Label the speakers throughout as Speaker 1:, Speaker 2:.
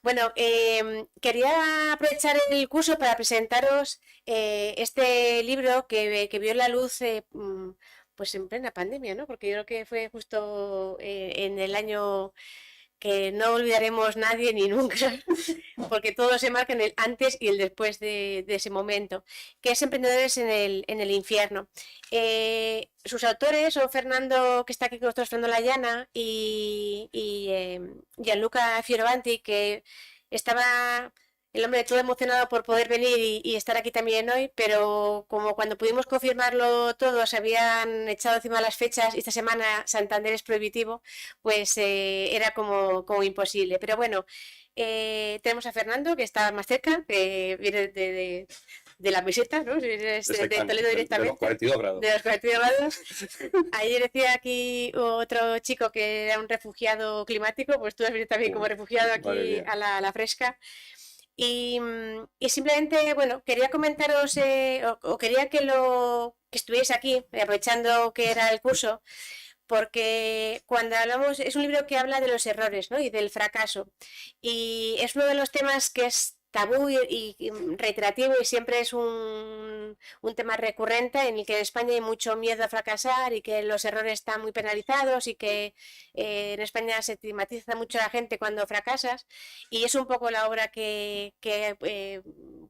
Speaker 1: Bueno, quería aprovechar el curso para presentaros este libro que vio la luz pues en plena pandemia, ¿no? Porque yo creo que fue justo en el año que no olvidaremos nadie ni nunca, porque todo se marca en el antes y el después de ese momento, que es Emprendedores en el Infierno. Sus autores son Fernando, que está aquí con nosotros, Fernando Layana, y Gianluca Fioravanti, que estaba el hombre todo emocionado por poder venir y estar aquí también hoy, pero como cuando pudimos confirmarlo todo, se habían echado encima las fechas y esta semana Santander es prohibitivo, pues era como imposible. Pero bueno, tenemos a Fernando, que está más cerca, que viene de la meseta, ¿no? Vienes
Speaker 2: Desde
Speaker 1: de Toledo
Speaker 2: de los
Speaker 1: directamente,
Speaker 2: 42 grados.
Speaker 1: de los 42 grados. Ayer decía aquí otro chico que era un refugiado climático, pues tú has venido también como refugiado
Speaker 2: Madre
Speaker 1: aquí
Speaker 2: mía.
Speaker 1: a la fresca. Y simplemente, bueno, quería comentaros, o quería que estuvierais aquí, aprovechando que era el curso, porque cuando hablamos, es un libro que habla de los errores, ¿no? Y del fracaso. Y es uno de los temas que es tabú y reiterativo y siempre es un tema recurrente en el que en España hay mucho miedo a fracasar y que los errores están muy penalizados y que en España se estigmatiza mucho a la gente cuando fracasas y es un poco la obra que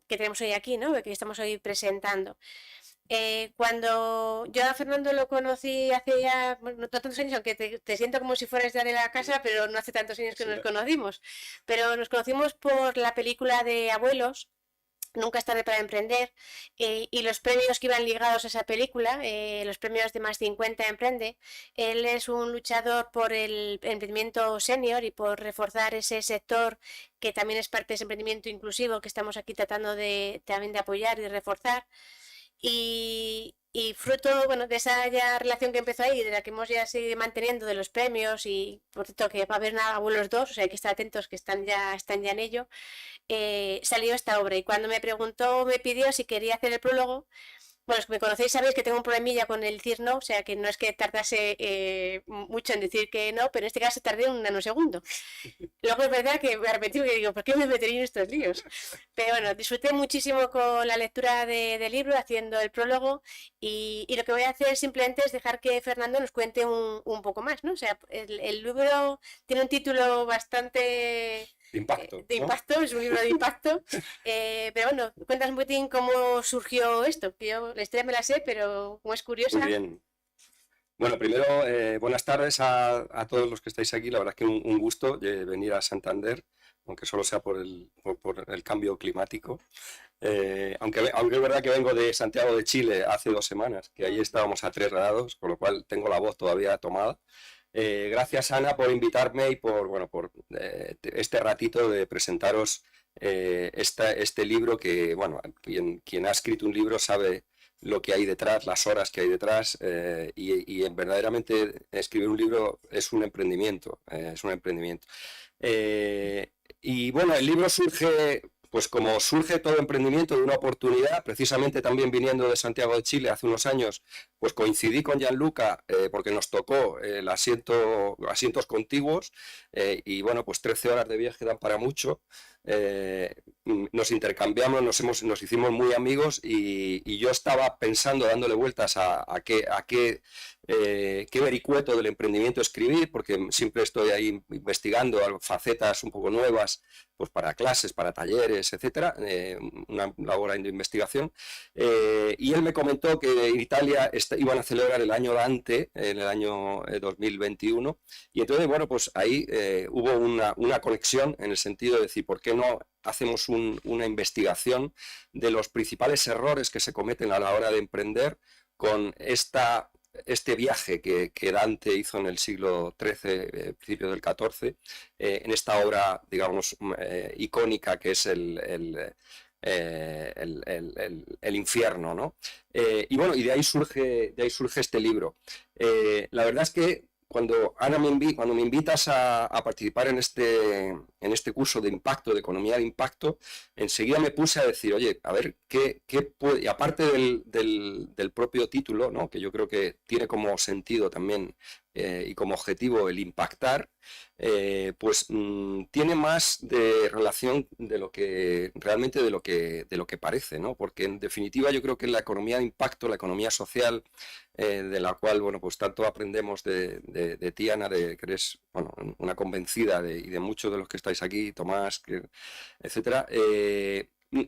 Speaker 1: tenemos hoy aquí, ¿no? Que estamos hoy presentando. Cuando yo a Fernando lo conocí hace ya, bueno, no tantos años, aunque te siento como si fueras ya de la casa, pero no hace tantos años que
Speaker 2: Sí,
Speaker 1: nos conocimos. Pero nos conocimos por la película de Abuelos, Nunca es tarde para emprender, y los premios que iban ligados a esa película, los premios de Más 50 Emprende. Él es un luchador por el emprendimiento senior y por reforzar ese sector que también es parte de ese emprendimiento inclusivo que estamos aquí tratando también de apoyar y de reforzar. Y fruto, bueno, de esa ya relación que empezó ahí, de la que hemos ya seguido manteniendo de los premios y por cierto que va a haber nada abuelos dos, o sea hay que estar atentos que están ya en ello, salió esta obra y cuando me preguntó, me pidió si quería hacer el prólogo. Bueno, los que me conocéis sabéis que tengo un problemilla con el decir no, o sea que no es que tardase mucho en decir que no, pero en este caso tardé un nanosegundo. Luego es verdad que me arrepentí porque digo, ¿por qué me metería en estos líos? Pero bueno, disfruté muchísimo con la lectura del libro, haciendo el prólogo y lo que voy a hacer simplemente es dejar que Fernando nos cuente un poco más, ¿no? O sea, el libro tiene un título bastante
Speaker 2: de impacto,
Speaker 1: de
Speaker 2: ¿no?
Speaker 1: impacto, es un libro de impacto, pero bueno, cuéntanos un poquitín cómo surgió esto, que yo la historia me la sé, pero como es
Speaker 2: Muy
Speaker 1: curiosa.
Speaker 2: bien. Bueno, primero, buenas tardes a todos los que estáis aquí. La verdad es que un gusto venir a Santander, aunque solo sea por el cambio climático. Aunque es verdad que vengo de Santiago de Chile hace 2 semanas, que ahí estábamos a 3 grados, con lo cual tengo la voz todavía tomada. Gracias, Ana, por invitarme y por este ratito de presentaros este libro que, bueno, quien ha escrito un libro sabe lo que hay detrás, las horas que hay detrás, y verdaderamente escribir un libro es un emprendimiento, es un emprendimiento. Y bueno, el libro surge, pues como surge todo emprendimiento de una oportunidad, precisamente también viniendo de Santiago de Chile hace unos años, pues coincidí con Gianluca porque nos tocó asientos contiguos, y bueno, pues 13 horas de viaje dan para mucho. Nos intercambiamos, nos hicimos muy amigos y yo estaba pensando, dándole vueltas a qué vericueto del emprendimiento escribir, porque siempre estoy ahí investigando facetas un poco nuevas, pues para clases, para talleres, etcétera, una labor de investigación. Y él me comentó que en Italia iban a celebrar el año Dante, en el año 2021, y entonces, bueno, pues ahí hubo una conexión en el sentido de decir, ¿por qué no hacemos una investigación de los principales errores que se cometen a la hora de emprender con este viaje que Dante hizo en el siglo XIII, principio del XIV, en esta obra, digamos, icónica que es el infierno, ¿no? Y bueno, y de ahí surge este libro. La verdad es que cuando me invitas a participar en este curso de impacto, de economía de impacto, enseguida me puse a decir, oye, a ver, qué puede, y aparte del propio título, ¿no? Que yo creo que tiene como sentido también y como objetivo el impactar, pues tiene más de relación de lo que realmente de lo que parece, ¿no? Porque en definitiva yo creo que la economía de impacto, la economía social, de la cual, bueno, pues tanto aprendemos de ti, Ana, que eres, bueno, una convencida y de muchos de los que estáis aquí, Tomás, etcétera,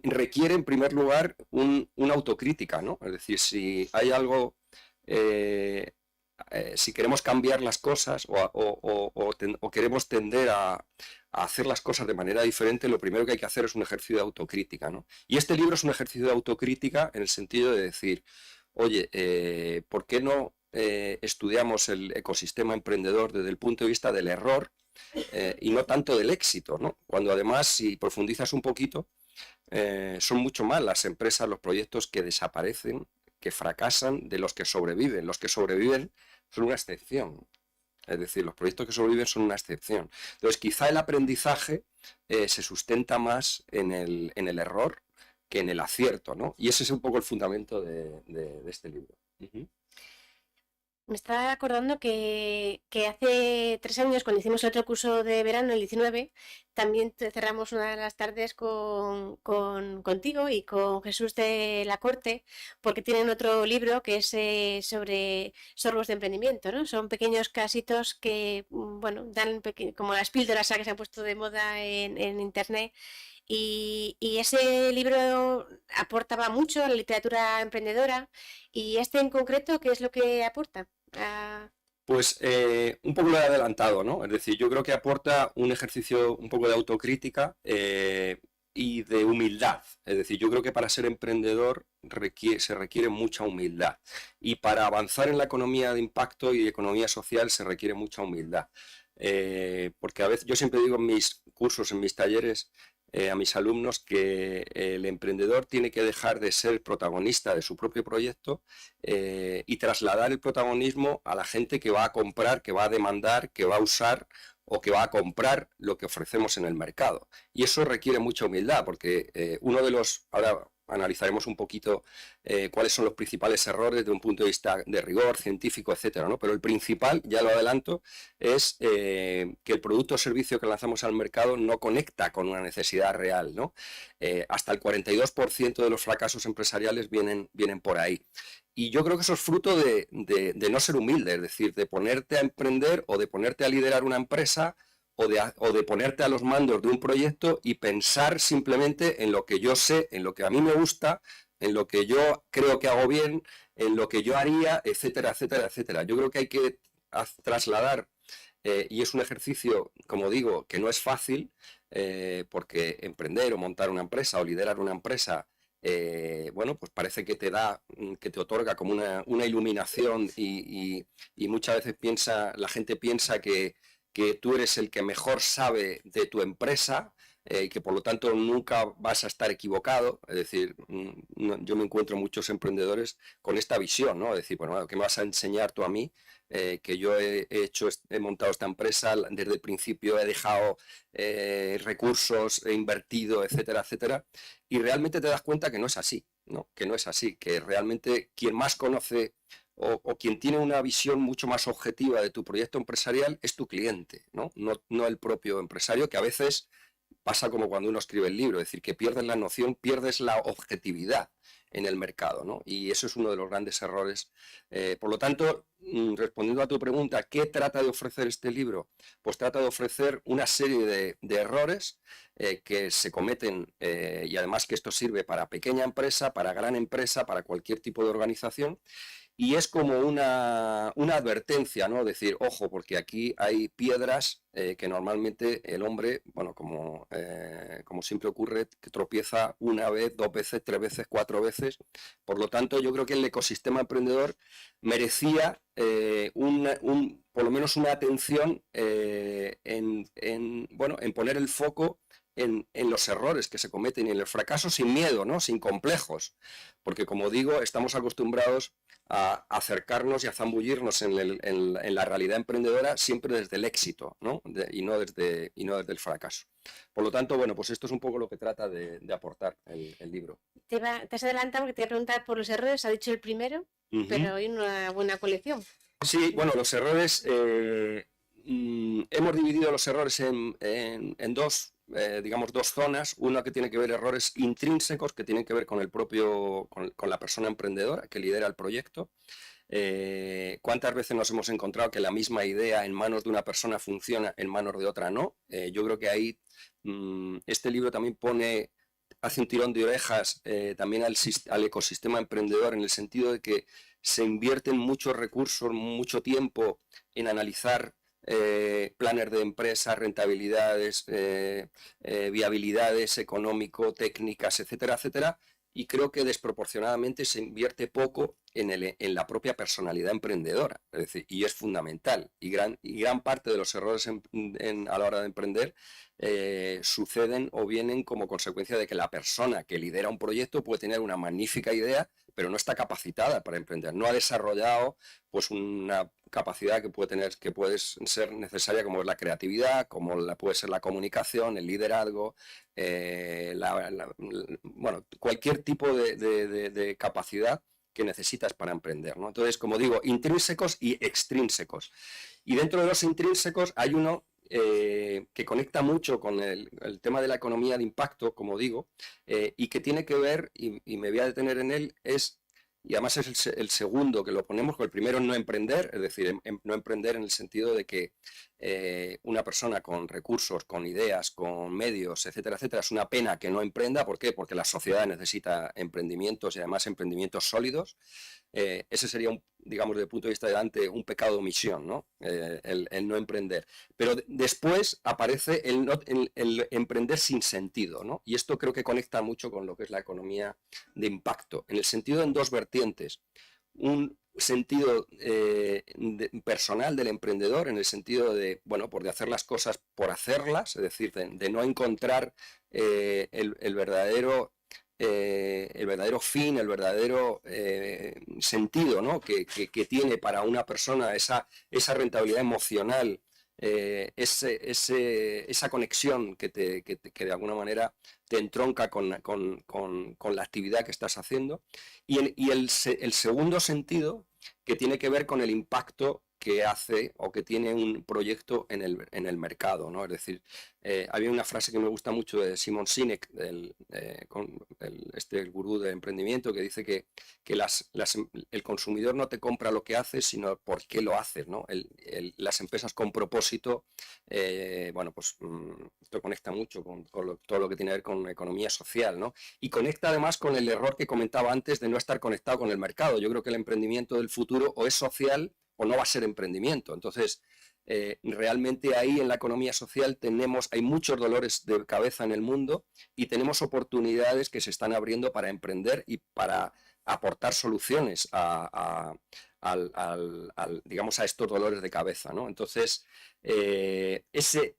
Speaker 2: requiere en primer lugar una autocrítica, ¿no? Es decir, si hay algo, eh, si queremos cambiar las cosas o queremos tender a hacer las cosas de manera diferente, lo primero que hay que hacer es un ejercicio de autocrítica, ¿no? Y este libro es un ejercicio de autocrítica en el sentido de decir, oye, ¿por qué no estudiamos el ecosistema emprendedor desde el punto de vista del error y no tanto del éxito, ¿no? Cuando además, si profundizas un poquito, son mucho más las empresas, los proyectos que desaparecen, que fracasan, de los que sobreviven. Los que sobreviven son una excepción. Es decir, los proyectos que sobreviven son una excepción. Entonces, quizá el aprendizaje se sustenta más en el error que en el acierto, ¿no? Y ese es un poco el fundamento de este libro. Uh-huh.
Speaker 1: Me estaba acordando que hace 3 años, cuando hicimos el otro curso de verano, el 19, también cerramos una de las tardes contigo y con Jesús de la Corte, porque tienen otro libro que es sobre sorbos de emprendimiento, ¿no? Son pequeños casitos que, bueno, dan como las píldoras que se han puesto de moda en internet. Y ese libro aportaba mucho a la literatura emprendedora. Y este en concreto, ¿qué es lo que aporta? Ah,
Speaker 2: Pues un poco lo he adelantado, ¿no? Es decir, yo creo que aporta un ejercicio un poco de autocrítica y de humildad. Es decir, yo creo que para ser emprendedor se requiere mucha humildad. Y para avanzar en la economía de impacto y economía social se requiere mucha humildad. Porque a veces, yo siempre digo en mis cursos, en mis talleres, a mis alumnos que el emprendedor tiene que dejar de ser protagonista de su propio proyecto y trasladar el protagonismo a la gente que va a comprar, que va a demandar, que va a usar o que va a comprar lo que ofrecemos en el mercado. Y eso requiere mucha humildad, porque uno de los, ahora analizaremos un poquito cuáles son los principales errores de un punto de vista de rigor científico, etcétera, ¿no? Pero el principal, ya lo adelanto, es que el producto o servicio que lanzamos al mercado no conecta con una necesidad real, ¿no? Hasta el 42% de los fracasos empresariales vienen por ahí. Y yo creo que eso es fruto de no ser humilde, es decir, de ponerte a emprender o de ponerte a liderar una empresa o de ponerte a los mandos de un proyecto y pensar simplemente en lo que yo sé, en lo que a mí me gusta, en lo que yo creo que hago bien, en lo que yo haría, etcétera, etcétera, etcétera. Yo creo que hay que trasladar, y es un ejercicio, como digo, que no es fácil, porque emprender o montar una empresa o liderar una empresa, bueno, pues parece que te da, que te otorga como una iluminación y muchas veces la gente piensa que tú eres el que mejor sabe de tu empresa y que por lo tanto nunca vas a estar equivocado. Es decir, yo me encuentro muchos emprendedores con esta visión, ¿no? Es decir, bueno, ¿qué me vas a enseñar tú a mí? Que yo he montado esta empresa, desde el principio he dejado recursos, he invertido, etcétera, etcétera. Y realmente te das cuenta que no es así, ¿no? Que no es así, que realmente quien más conoce o quien tiene una visión mucho más objetiva de tu proyecto empresarial es tu cliente, ¿no? No el propio empresario, que a veces pasa como cuando uno escribe el libro, es decir, que pierdes la noción, pierdes la objetividad en el mercado, ¿no? Y eso es uno de los grandes errores. Por lo tanto, respondiendo a tu pregunta, ¿qué trata de ofrecer este libro? Pues trata de ofrecer una serie de errores que se cometen y además que esto sirve para pequeña empresa, para gran empresa, para cualquier tipo de organización. Y es como una advertencia, ¿no? Decir, ojo, porque aquí hay piedras que normalmente el hombre, bueno, como siempre ocurre, que tropieza una vez, 2 veces, 3 veces, 4 veces. Por lo tanto, yo creo que el ecosistema emprendedor merecía por lo menos una atención bueno, en poner el foco en los errores que se cometen y en el fracaso sin miedo, ¿no? Sin complejos. Porque, como digo, estamos acostumbrados a acercarnos y a zambullirnos en la realidad emprendedora siempre desde el éxito, ¿no? Y no desde el fracaso. Por lo tanto, bueno, pues esto es un poco lo que trata de aportar el libro.
Speaker 1: te has adelantado porque te voy a preguntar por los errores, ha dicho el primero, pero hay una buena colección.
Speaker 2: Sí, bueno, los errores, hemos dividido los errores en dos, digamos, dos zonas. Una que tiene que ver errores intrínsecos, que tienen que ver con el propio, con la persona emprendedora que lidera el proyecto. ¿Cuántas veces nos hemos encontrado que la misma idea en manos de una persona funciona, en manos de otra no? Yo creo que ahí este libro también hace un tirón de orejas también al ecosistema emprendedor, en el sentido de que se invierten muchos recursos, mucho tiempo en analizar planes de empresa, rentabilidades, viabilidades económico, técnicas, etcétera, etcétera, y creo que desproporcionadamente se invierte poco en la propia personalidad emprendedora, es decir, y es fundamental, y gran parte de los errores a la hora de emprender suceden o vienen como consecuencia de que la persona que lidera un proyecto puede tener una magnífica idea, pero no está capacitada para emprender, no ha desarrollado pues una capacidad que puede ser necesaria, como es la creatividad, como puede ser la comunicación, el liderazgo, bueno, cualquier tipo de capacidad que necesitas para emprender, ¿no? Entonces, como digo, intrínsecos y extrínsecos. Y dentro de los intrínsecos hay uno que conecta mucho con el tema de la economía de impacto, como digo, y que tiene que ver, y me voy a detener en él, y además es el segundo que lo ponemos, el primero es no emprender, es decir, no emprender en el sentido de que una persona con recursos, con ideas, con medios, etcétera, etcétera, es una pena que no emprenda. ¿Por qué? Porque la sociedad necesita emprendimientos y además emprendimientos sólidos. Ese sería, digamos, desde el punto de vista de Dante, un pecado de omisión, ¿no? El no emprender. Pero después aparece el emprender sin sentido, ¿no? Y esto creo que conecta mucho con lo que es la economía de impacto, en el sentido en dos vertientes. Un sentido personal del emprendedor, en el sentido de, bueno, de hacer las cosas por hacerlas, es decir, de no encontrar el verdadero fin, el verdadero sentido, ¿no? que tiene para una persona esa rentabilidad emocional, esa conexión que de alguna manera te entronca con la actividad que estás haciendo. Y el segundo sentido, que tiene que ver con el impacto que hace o que tiene un proyecto en el mercado, ¿no? Es decir, había una frase que me gusta mucho de Simon Sinek, el gurú de emprendimiento, que dice que el consumidor no te compra lo que haces, sino por qué lo haces, ¿no? Las empresas con propósito, bueno, pues esto conecta mucho con todo lo que tiene que ver con economía social, ¿no? Y conecta además con el error que comentaba antes de no estar conectado con el mercado. Yo creo que el emprendimiento del futuro o es social o no va a ser emprendimiento. Entonces, realmente ahí en la economía social hay muchos dolores de cabeza en el mundo y tenemos oportunidades que se están abriendo para emprender y para aportar soluciones digamos, a estos dolores de cabeza, ¿no? Entonces, ese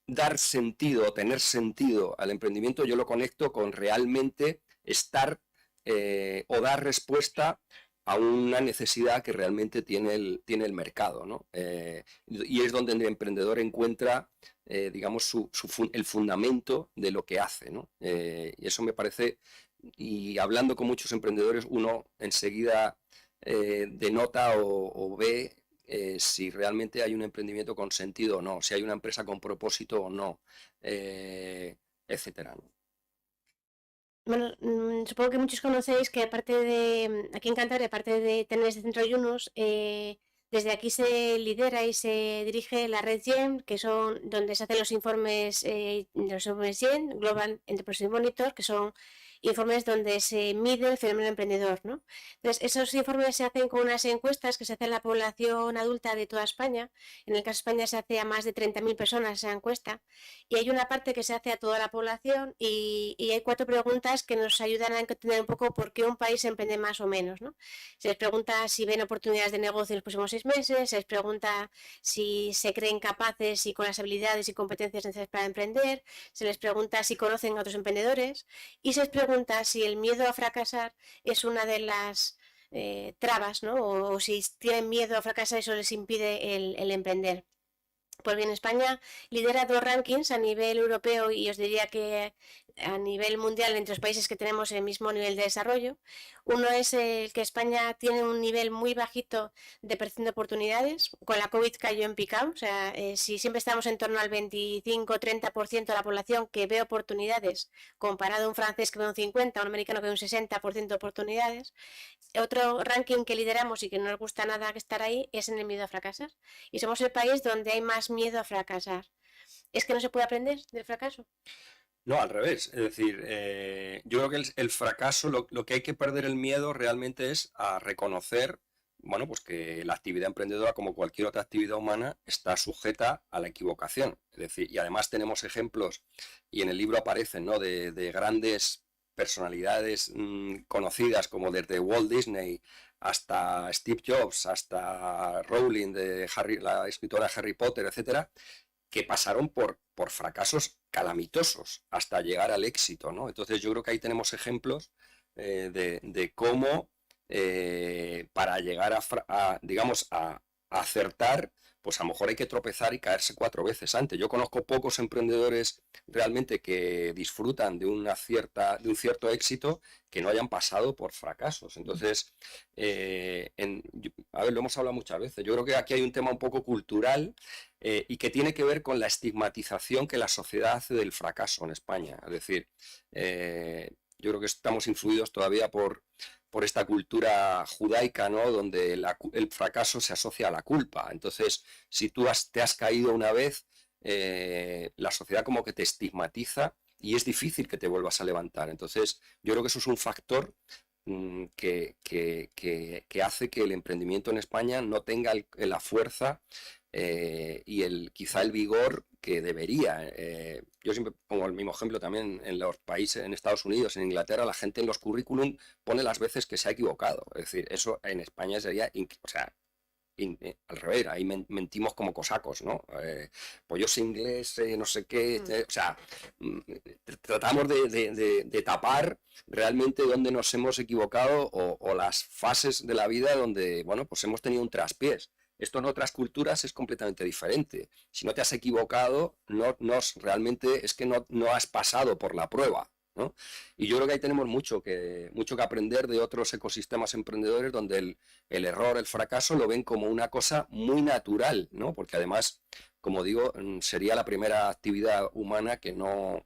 Speaker 2: dar sentido, tener sentido al emprendimiento, yo lo conecto con realmente estar o dar respuesta a una necesidad que realmente tiene el mercado, ¿no? Y es donde el emprendedor encuentra, digamos, el fundamento de lo que hace, ¿no? Y eso me parece, y hablando con muchos emprendedores, uno enseguida denota o ve si realmente hay un emprendimiento con sentido o no, si hay una empresa con propósito o no, etcétera, ¿no?
Speaker 1: Bueno, supongo que muchos conocéis que aparte de, aquí en Cantabria, aparte de tener este centro Yunus, desde aquí se lidera y se dirige la red GEM, que son donde se hacen los informes GEM, Global Enterprise Monitor, que son informes donde se mide el fenómeno emprendedor, ¿no? Entonces, esos informes se hacen con unas encuestas que se hacen a la población adulta de toda España. En el caso de España se hace a más de 30.000 personas esa encuesta. Y hay una parte que se hace a toda la población y hay 4 preguntas que nos ayudan a entender un poco por qué un país emprende más o menos, ¿no? Se les pregunta si ven oportunidades de negocio en los próximos 6 meses, se les pregunta si se creen capaces y con las habilidades y competencias necesarias para emprender, se les pregunta si conocen a otros emprendedores y se les pregunta si el miedo a fracasar es una de las trabas, ¿no? O si tienen miedo a fracasar, eso les impide el emprender. Pues bien, España lidera 2 rankings a nivel europeo y os diría que a nivel mundial entre los países que tenemos el mismo nivel de desarrollo. Uno es el que España tiene un nivel muy bajito de percepción de oportunidades. Con la COVID cayó en picado. O sea, si siempre estamos en torno al 25-30% de la población que ve oportunidades, comparado a un francés que ve un 50%, a un americano que ve un 60% de oportunidades. Otro ranking que lideramos y que no nos gusta nada estar ahí es en el miedo a fracasar. Y somos el país donde hay más miedo a fracasar. ¿Es que no se puede aprender del fracaso?
Speaker 2: No, al revés. Es decir, yo creo que el fracaso, lo que hay que perder el miedo realmente es a reconocer, bueno, pues que la actividad emprendedora, como cualquier otra actividad humana, está sujeta a la equivocación. Es decir, y además tenemos ejemplos, y en el libro aparecen, ¿no?, de grandes personalidades conocidas, como desde Walt Disney hasta Steve Jobs, hasta Rowling, la escritora de Harry Potter, etcétera, que pasaron por fracasos calamitosos hasta llegar al éxito, ¿no? Entonces yo creo que ahí tenemos ejemplos de cómo para llegar digamos, a acertar, pues a lo mejor hay que tropezar y caerse 4 veces antes. Yo conozco pocos emprendedores realmente que disfrutan de un cierto éxito que no hayan pasado por fracasos. Entonces, a ver, lo hemos hablado muchas veces. Yo creo que aquí hay un tema un poco cultural y que tiene que ver con la estigmatización que la sociedad hace del fracaso en España. Es decir, yo creo que estamos influidos todavía por esta cultura judaica, ¿no?, donde el fracaso se asocia a la culpa. Entonces, si tú te has caído una vez, la sociedad como que te estigmatiza y es difícil que te vuelvas a levantar. Entonces, yo creo que eso es un factor que hace que el emprendimiento en España no tenga la fuerza y quizá el vigor que debería. Yo siempre pongo el mismo ejemplo también en los países, en Estados Unidos, en Inglaterra, la gente en los currículum pone las veces que se ha equivocado. Es decir, eso en España sería, o sea, al revés, ahí mentimos como cosacos, ¿no? Pues yo sé inglés, no sé qué, o sea, tratamos de tapar realmente dónde nos hemos equivocado o las fases de la vida donde, bueno, pues hemos tenido un traspiés. Esto en otras culturas es completamente diferente. Si no te has equivocado, realmente es que no has pasado por la prueba, ¿no? Y yo creo que ahí tenemos mucho que aprender de otros ecosistemas emprendedores donde el error, el fracaso lo ven como una cosa muy natural, ¿no? Porque además, como digo, sería la primera actividad humana que no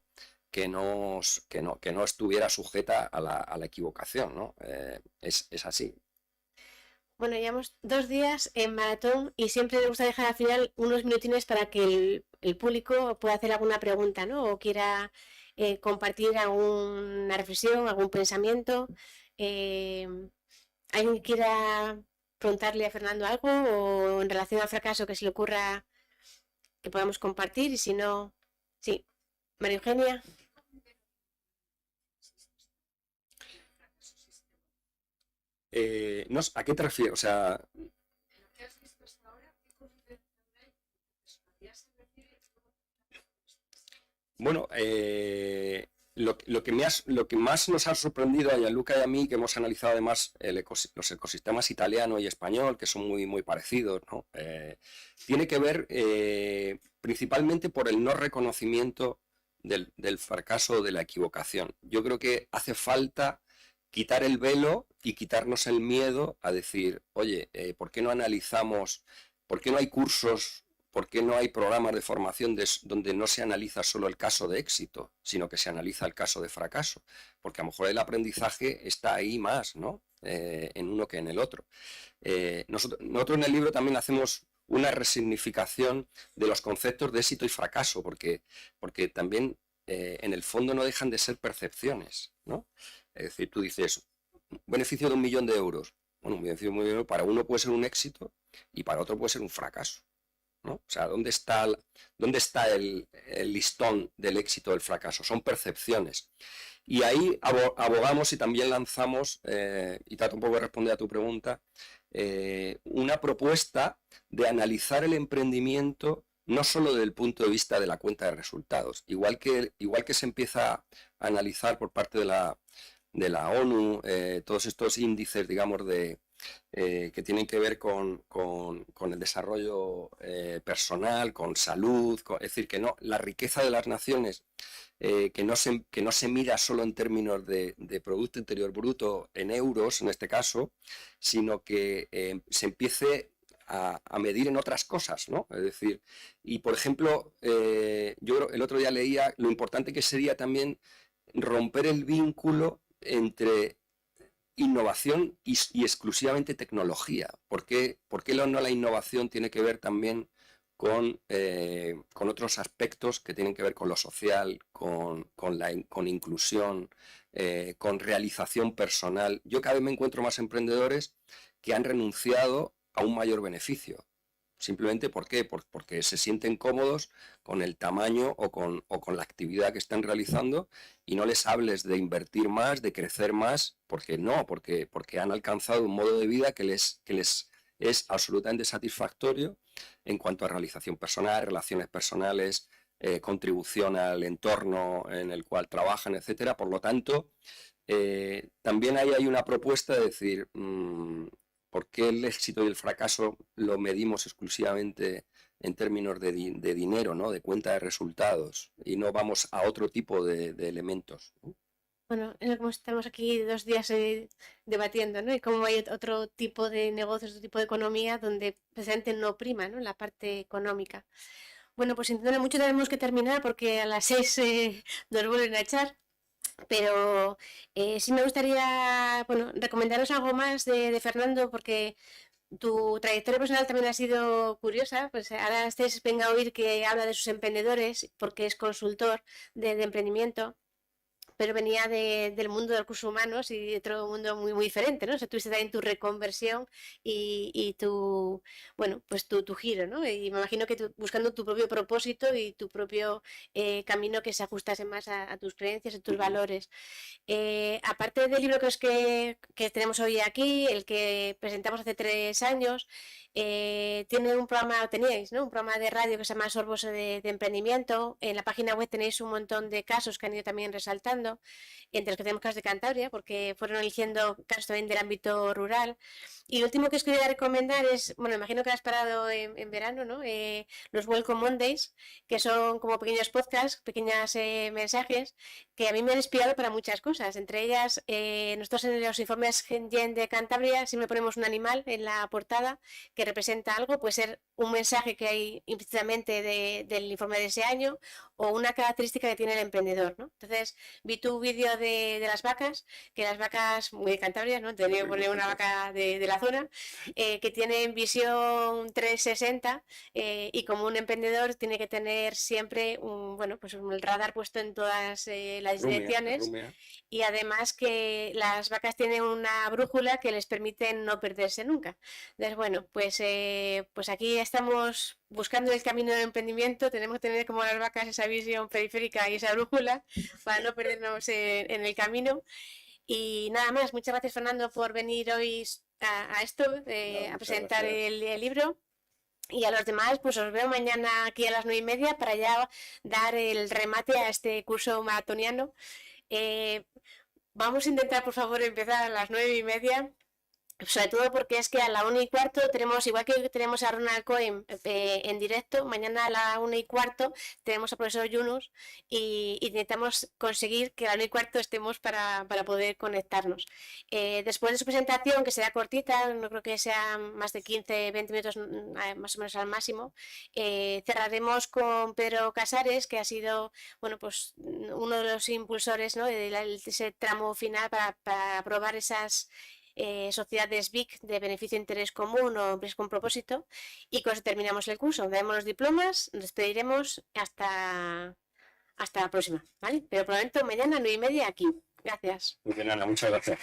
Speaker 2: estuviera sujeta a la equivocación, ¿no? Es así.
Speaker 1: Bueno, llevamos 2 días en maratón y siempre me gusta dejar al final unos minutines para que el público pueda hacer alguna pregunta, ¿no? O quiera compartir alguna reflexión, algún pensamiento. ¿Alguien que quiera preguntarle a Fernando algo o en relación al fracaso que se le ocurra que podamos compartir? Y si no, sí. María Eugenia.
Speaker 2: No, ¿a qué te refieres? O sea, bueno, lo que más nos ha sorprendido a Gianluca y a mí, que hemos analizado además los ecosistemas italiano y español, que son muy, muy parecidos, ¿no? Tiene que ver principalmente por el no reconocimiento del fracaso o de la equivocación. Yo creo que hace falta quitar el velo y quitarnos el miedo a decir, oye, ¿por qué no analizamos, por qué no hay cursos, por qué no hay programas de formación donde no se analiza solo el caso de éxito, sino que se analiza el caso de fracaso? Porque a lo mejor el aprendizaje está ahí más, ¿no? En uno que en el otro. Nosotros en el libro también hacemos una resignificación de los conceptos de éxito y fracaso, porque también en el fondo no dejan de ser percepciones, ¿no? Es decir, tú dices, beneficio de 1 millón de euros. Bueno, un beneficio de 1 millón de euros para uno puede ser un éxito y para otro puede ser un fracaso, ¿no? O sea, ¿dónde está el listón del éxito o del fracaso? Son percepciones. Y ahí abogamos y también lanzamos, y trato un poco de responder a tu pregunta, una propuesta de analizar el emprendimiento no solo desde el punto de vista de la cuenta de resultados, igual que se empieza a analizar por parte de la ONU todos estos índices, digamos, de que tienen que ver con el desarrollo personal, con salud, es decir, que no, la riqueza de las naciones, que no se mira solo en términos de Producto Interior Bruto en euros, en este caso, sino que se empiece a medir en otras cosas, ¿no? Es decir, y por ejemplo, yo el otro día leía lo importante que sería también romper el vínculo entre innovación y exclusivamente tecnología. ¿Por qué no la innovación tiene que ver también con otros aspectos que tienen que ver con lo social, con inclusión, con realización personal? Yo cada vez me encuentro más emprendedores que han renunciado a un mayor beneficio. Simplemente ¿por qué? Porque se sienten cómodos con el tamaño o con la actividad que están realizando, y no les hables de invertir más, de crecer más, porque no, porque han alcanzado un modo de vida que les es absolutamente satisfactorio en cuanto a realización personal, relaciones personales, contribución al entorno en el cual trabajan, etcétera. Por lo tanto, también ahí hay una propuesta de decir, ¿por qué el éxito y el fracaso lo medimos exclusivamente en términos de dinero, ¿no? De cuenta de resultados, y no vamos a otro tipo de elementos, ¿no?
Speaker 1: Bueno, como estamos aquí 2 días debatiendo, ¿no? Y cómo hay otro tipo de negocios, otro tipo de economía donde precisamente no prima, ¿no? La parte económica. Bueno, pues intentando mucho tenemos que terminar porque a las 6 nos vuelven a echar. Pero sí me gustaría, bueno, recomendaros algo más de Fernando, porque tu trayectoria personal también ha sido curiosa. Pues ahora estés venga a oír que habla de sus emprendedores, porque es consultor de emprendimiento, pero venía del mundo de recursos humanos y de otro mundo muy, muy diferente, ¿no? O sea, tuviste también tu reconversión y tu, bueno, pues tu giro, ¿no? Y me imagino que buscando tu propio propósito y tu propio camino que se ajustase más a tus creencias, a tus valores. Aparte del libro que tenemos hoy aquí, el que presentamos hace 3 años, tiene un programa, teníais, ¿no? Un programa de radio que se llama Sorbos de Emprendimiento. En la página web tenéis un montón de casos que han ido también resaltando, entre los que tenemos casos de Cantabria, porque fueron eligiendo casos también del ámbito rural. Y lo último que os quería recomendar es, bueno, imagino que has parado en verano, ¿no? Los Welcome Mondays, que son como pequeños podcasts, pequeños mensajes, que a mí me han inspirado para muchas cosas. Entre ellas, nosotros en los informes Gen de Cantabria siempre ponemos un animal en la portada que representa algo, puede ser un mensaje que hay implícitamente del informe de ese año o una característica que tiene el emprendedor, ¿no? Entonces, vi tu vídeo de las vacas, que las vacas muy de Cantabria, ¿no? Tenía que poner una vaca de la zona, que tienen visión 360, y como un emprendedor tiene que tener siempre bueno, pues el radar puesto en todas las direcciones, y además que las vacas tienen una brújula que les permite no perderse nunca. Entonces, bueno, pues aquí estamos buscando el camino del emprendimiento, tenemos que tener como las vacas esa visión periférica y esa brújula para no perdernos en el camino. Y nada más, muchas gracias Fernando por venir hoy a esto, a presentar el libro. Y a los demás, pues os veo mañana aquí a las 9:30 para ya dar el remate a este curso maratoniano. Vamos a intentar, por favor, empezar a las 9:30. Sobre todo porque es que a la 1:15 tenemos, igual que tenemos a Ronald Cohen en directo, mañana a la 1:15 tenemos al profesor Yunus y intentamos conseguir que a la 1:15 estemos para poder conectarnos. Después de su presentación, que será cortita, no creo que sea más de 15-20 minutos más o menos al máximo, cerraremos con Pedro Casares, que ha sido, bueno, pues uno de los impulsores, ¿no? de ese tramo final para aprobar esas sociedades BIC de beneficio e interés común o empresas con propósito, y con eso terminamos el curso, daremos los diplomas, nos despediremos hasta la próxima, ¿vale? Pero por el momento mañana 9:30 aquí. Gracias.
Speaker 2: Muy bien, Ana, muchas gracias.